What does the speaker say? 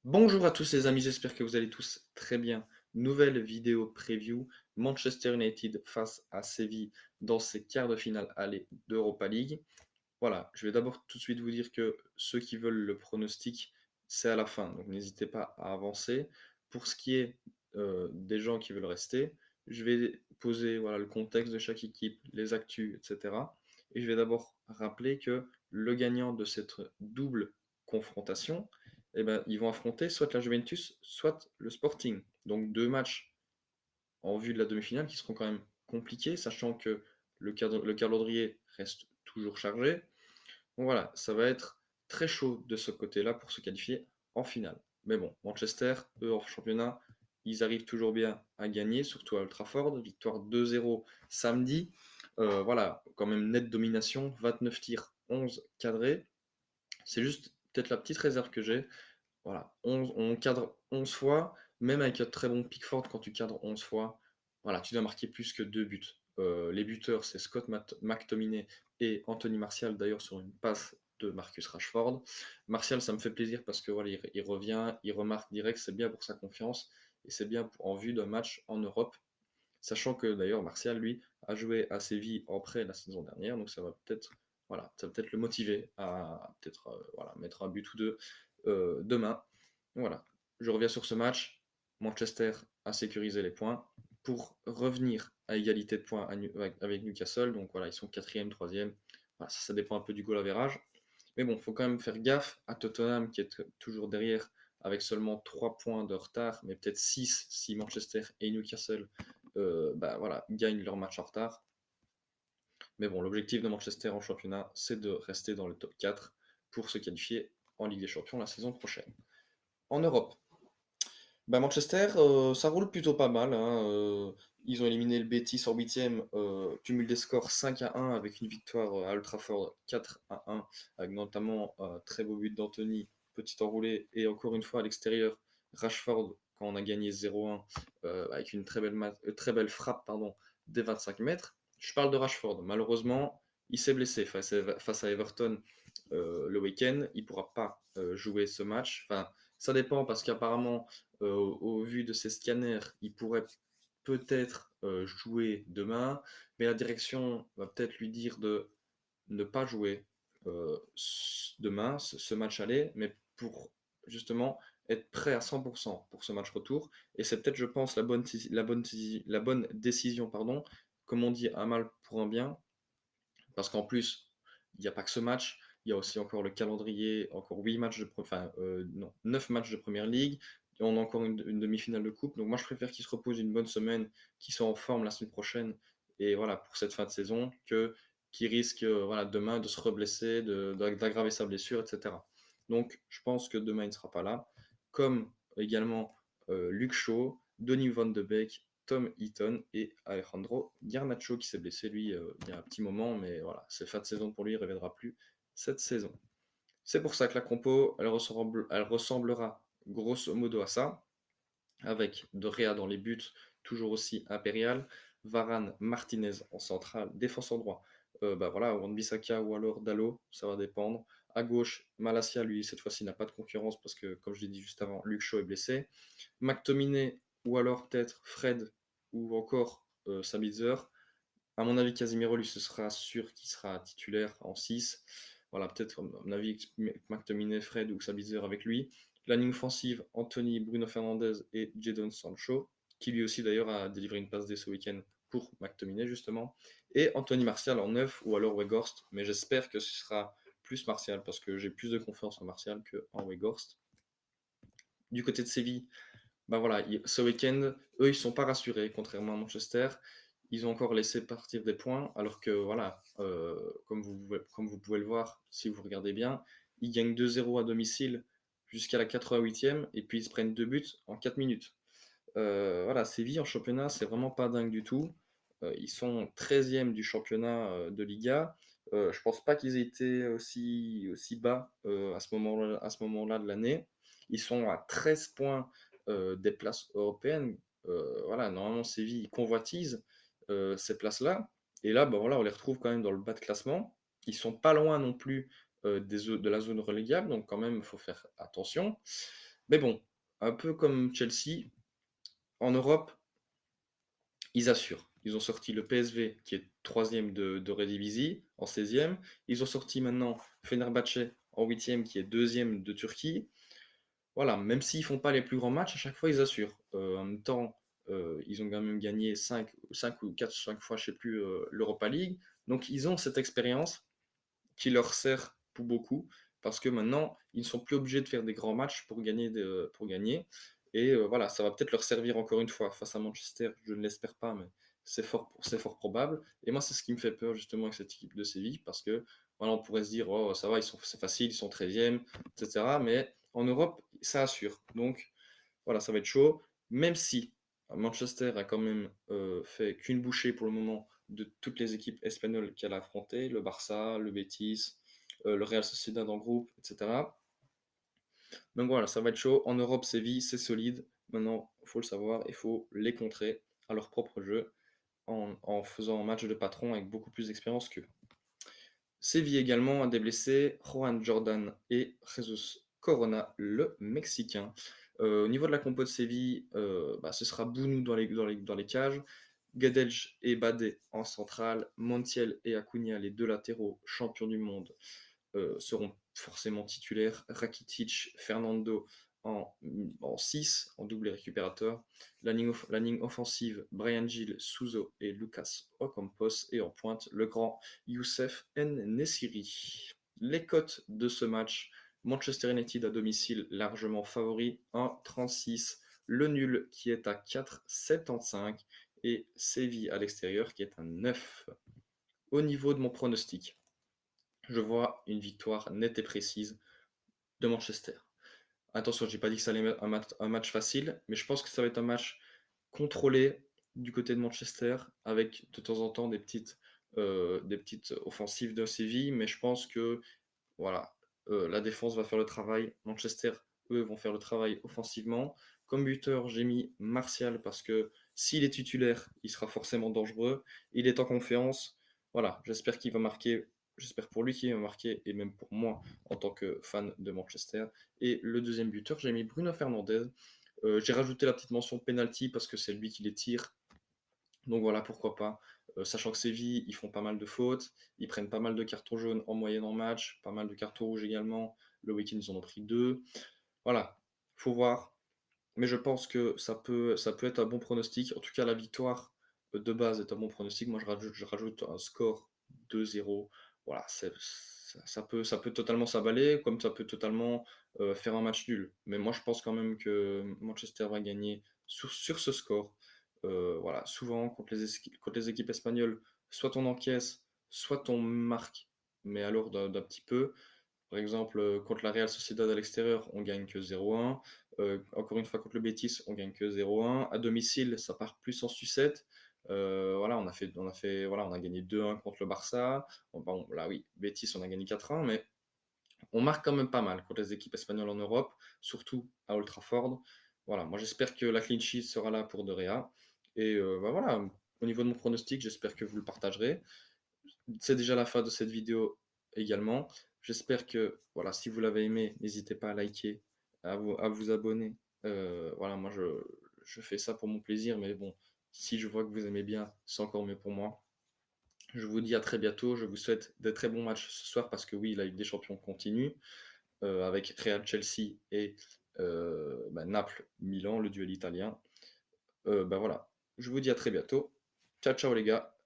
Bonjour à tous les amis, j'espère que vous allez tous très bien. Nouvelle vidéo preview, Manchester United face à Séville dans ses quarts de finale aller d'Europa League. Voilà, je vais d'abord tout de suite vous dire que ceux qui veulent le pronostic, c'est à la fin, donc n'hésitez pas à avancer. Pour ce qui est des gens qui veulent rester, je vais poser voilà, le contexte de chaque équipe, les actus, etc. Et je vais d'abord rappeler que le gagnant de cette double confrontation, eh ben, ils vont affronter soit la Juventus, soit le Sporting. Donc deux matchs en vue de la demi-finale qui seront quand même compliqués, sachant que le calendrier reste toujours chargé. Donc voilà, ça va être très chaud de ce côté-là pour se qualifier en finale. Mais bon, Manchester, eux en championnat, ils arrivent toujours bien à gagner, surtout à Old Trafford. Victoire 2-0 samedi. Voilà, quand même nette domination, 29 tirs, 11 cadrés. C'est juste peut-être la petite réserve que j'ai. Voilà, on cadre 11 fois, même avec un très bon Pickford, quand tu cadres 11 fois, voilà, tu dois marquer plus que 2 buts. Les buteurs, c'est Scott McTominay et Anthony Martial, d'ailleurs, sur une passe de Marcus Rashford. Martial, ça me fait plaisir parce que voilà, il revient, il remarque direct, c'est bien pour sa confiance et c'est bien en vue d'un match en Europe. Sachant que d'ailleurs, Martial, lui, a joué à Séville en prêt la saison dernière, donc ça va peut-être voilà, ça va peut-être le motiver à peut-être voilà, mettre un but ou deux demain. Voilà, je reviens sur ce match. Manchester a sécurisé les points pour revenir à égalité de points avec Newcastle. Donc voilà, ils sont quatrième, troisième. Voilà, ça dépend un peu du goal average. Mais bon, il faut quand même faire gaffe à Tottenham qui est toujours derrière avec seulement 3 points de retard, mais peut-être 6 si Manchester et Newcastle bah, voilà, gagnent leur match en retard. Mais bon, l'objectif de Manchester en championnat, c'est de rester dans le top 4 pour se qualifier en Ligue des Champions la saison prochaine. En Europe, bah Manchester, ça roule plutôt pas mal, hein, ils ont éliminé le Betis en huitième, cumul des scores 5-1 avec une victoire à Old Trafford 4-1, avec notamment un très beau but d'Anthony, petit enroulé, et encore une fois à l'extérieur, Rashford, quand on a gagné 0-1, avec une très belle frappe pardon, des 25 mètres. Je parle de Rashford, malheureusement, il s'est blessé face à Everton le week-end, il ne pourra pas jouer ce match. Enfin, ça dépend parce qu'apparemment, au vu de ces scanners, il pourrait peut-être jouer demain, mais la direction va peut-être lui dire de ne pas jouer demain, ce match aller, mais pour justement être prêt à 100% pour ce match retour. Et c'est peut-être, je pense, la bonne décision, pardon, comme on dit, un mal pour un bien, parce qu'en plus, il n'y a pas que ce match, il y a aussi encore le calendrier, encore 8 matchs enfin, non, 9 matchs de première ligue, et on a encore une demi-finale de coupe. Donc moi, je préfère qu'ils se reposent une bonne semaine, qu'ils soient en forme la semaine prochaine, et voilà, pour cette fin de saison, que qu'ils risquent voilà, demain de se reblesser, d'aggraver sa blessure, etc. Donc je pense que demain, il ne sera pas là. Comme également Luke Shaw, Donny Van de Beek, Tom Heaton et Alejandro Garnacho qui s'est blessé lui il y a un petit moment, mais voilà, c'est fin de saison pour lui, il ne reviendra plus cette saison. C'est pour ça que la compo, elle ressemblera grosso modo à ça, avec De Gea dans les buts, toujours aussi impérial, Varane, Martinez en centrale, défenseur droit, bah voilà, Wan-Bissaka ou alors Dalot, ça va dépendre. À gauche, Malacia, lui, cette fois-ci, n'a pas de concurrence parce que, comme je l'ai dit juste avant, Luke Shaw est blessé. McTominay ou alors peut-être Fred ou encore Sabitzer. À mon avis, Casemiro, lui, ce sera sûr qu'il sera titulaire en 6. Voilà, peut-être, à mon avis, McTominay, Fred ou Sabitzer avec lui. La ligne offensive, Anthony, Bruno Fernandez et Jadon Sancho, qui lui aussi d'ailleurs a délivré une passe dès ce week-end pour McTominay justement. Et Anthony Martial en 9 ou alors Weghorst, mais j'espère que ce sera plus Martial parce que j'ai plus de confiance en Martial qu'en Weghorst. Du côté de Séville, bah voilà, ce week-end, eux, ils sont pas rassurés, contrairement à Manchester. Ils ont encore laissé partir des points, alors que voilà, comme vous pouvez le voir, si vous regardez bien, ils gagnent 2-0 à domicile jusqu'à la 88e, et puis ils se prennent 2 buts en 4 minutes. Voilà, Séville en championnat, c'est vraiment pas dingue du tout. Ils sont 13e du championnat de Liga. Je pense pas qu'ils aient été aussi bas à ce moment-là de l'année. Ils sont à 13 points des places européennes. Voilà, normalement, Séville convoitise ces places-là. Et là, bah, voilà, on les retrouve quand même dans le bas de classement. Ils sont pas loin non plus de la zone relégable, donc quand même, il faut faire attention. Mais bon, un peu comme Chelsea, en Europe, ils assurent. Ils ont sorti le PSV qui est troisième de Eredivisie en 16e. Ils ont sorti maintenant Fenerbahçe en huitième qui est deuxième de Turquie. Voilà, même s'ils font pas les plus grands matchs, à chaque fois ils assurent. En même temps, ils ont quand même gagné 5 ou 4 5 fois, je sais plus, l'Europa League. Donc ils ont cette expérience qui leur sert pour beaucoup parce que maintenant ils ne sont plus obligés de faire des grands matchs pour gagner. Et voilà, ça va peut-être leur servir encore une fois face à Manchester. Je ne l'espère pas, mais c'est fort probable. Et moi, c'est ce qui me fait peur justement avec cette équipe de Séville parce que voilà, on pourrait se dire, oh, ça va, c'est facile, ils sont 13e, etc. Mais en Europe, ça assure. Donc voilà, ça va être chaud. Même si Manchester a quand même fait qu'une bouchée pour le moment de toutes les équipes espagnoles qu'elle a affrontées, le Barça, le Betis, le Real Sociedad en groupe, etc. Donc voilà, ça va être chaud. En Europe, Séville, c'est solide. Maintenant, il faut le savoir, il faut les contrer à leur propre jeu en faisant un match de patron avec beaucoup plus d'expérience qu'eux. Séville également a des blessés, Juan Jordan et Jesus Corona, le Mexicain. Au niveau de la compo de Séville, ce sera Bounou dans les cages, Guedelj et Badé en centrale, Montiel et Acuna, les deux latéraux champions du monde, seront forcément titulaires. Rakitic, Fernando en, en 6, en double récupérateur. La ligne offensive, Brian Gill, Souzo et Lucas Ocampos. Et en pointe, le grand Youssef Nessiri. Les cotes de ce match, Manchester United à domicile largement favori, 1,36. Le nul qui est à 4,75. Et Séville à l'extérieur qui est à 9. Au niveau de mon pronostic, je vois une victoire nette et précise de Manchester. Attention, je n'ai pas dit que ça allait être un match facile, mais je pense que ça va être un match contrôlé du côté de Manchester, avec de temps en temps des petites offensives de Séville, mais je pense que voilà, la défense va faire le travail. Manchester, eux, vont faire le travail offensivement. Comme buteur, j'ai mis Martial parce que s'il est titulaire, il sera forcément dangereux. Il est en confiance. Voilà, j'espère qu'il va marquer. J'espère pour lui qu'il va marquer et même pour moi en tant que fan de Manchester. Et le deuxième buteur, j'ai mis Bruno Fernandes. J'ai rajouté la petite mention penalty parce que c'est lui qui les tire. Donc voilà, pourquoi pas. Sachant que Séville, ils font pas mal de fautes, ils prennent pas mal de cartons jaunes en moyenne en match, pas mal de cartons rouges également. Le week-end, ils en ont pris 2. Voilà, faut voir. Mais je pense que ça peut être un bon pronostic. En tout cas, la victoire de base est un bon pronostic. Moi, je rajoute un score 2-0. Voilà, ça peut totalement s'abaler, comme ça peut totalement faire un match nul. Mais moi, je pense quand même que Manchester va gagner sur ce score. Voilà, souvent, contre les équipes espagnoles, soit on encaisse, soit on marque, mais alors d'un petit peu. Par exemple, contre la Real Sociedad à l'extérieur, on gagne que 0-1. Encore une fois, contre le Betis, on gagne que 0-1. À domicile, ça part plus en sucette. Voilà, voilà, on a gagné 2-1 contre le Barça. Bon, là, oui, Betis, on a gagné 4-1, mais on marque quand même pas mal contre les équipes espagnoles en Europe, surtout à Old Trafford. Voilà, moi j'espère que la clean sheet sera là pour De Gea. Et voilà, au niveau de mon pronostic, j'espère que vous le partagerez. C'est déjà la fin de cette vidéo également. J'espère que, voilà, si vous l'avez aimé, n'hésitez pas à liker, à vous abonner. Voilà, moi je fais ça pour mon plaisir, mais bon, si je vois que vous aimez bien, c'est encore mieux pour moi. Je vous dis à très bientôt. Je vous souhaite de très bons matchs ce soir parce que oui, la Ligue des Champions continue avec Real Chelsea et Naples-Milan, le duel italien. Voilà, je vous dis à très bientôt. Ciao, ciao les gars.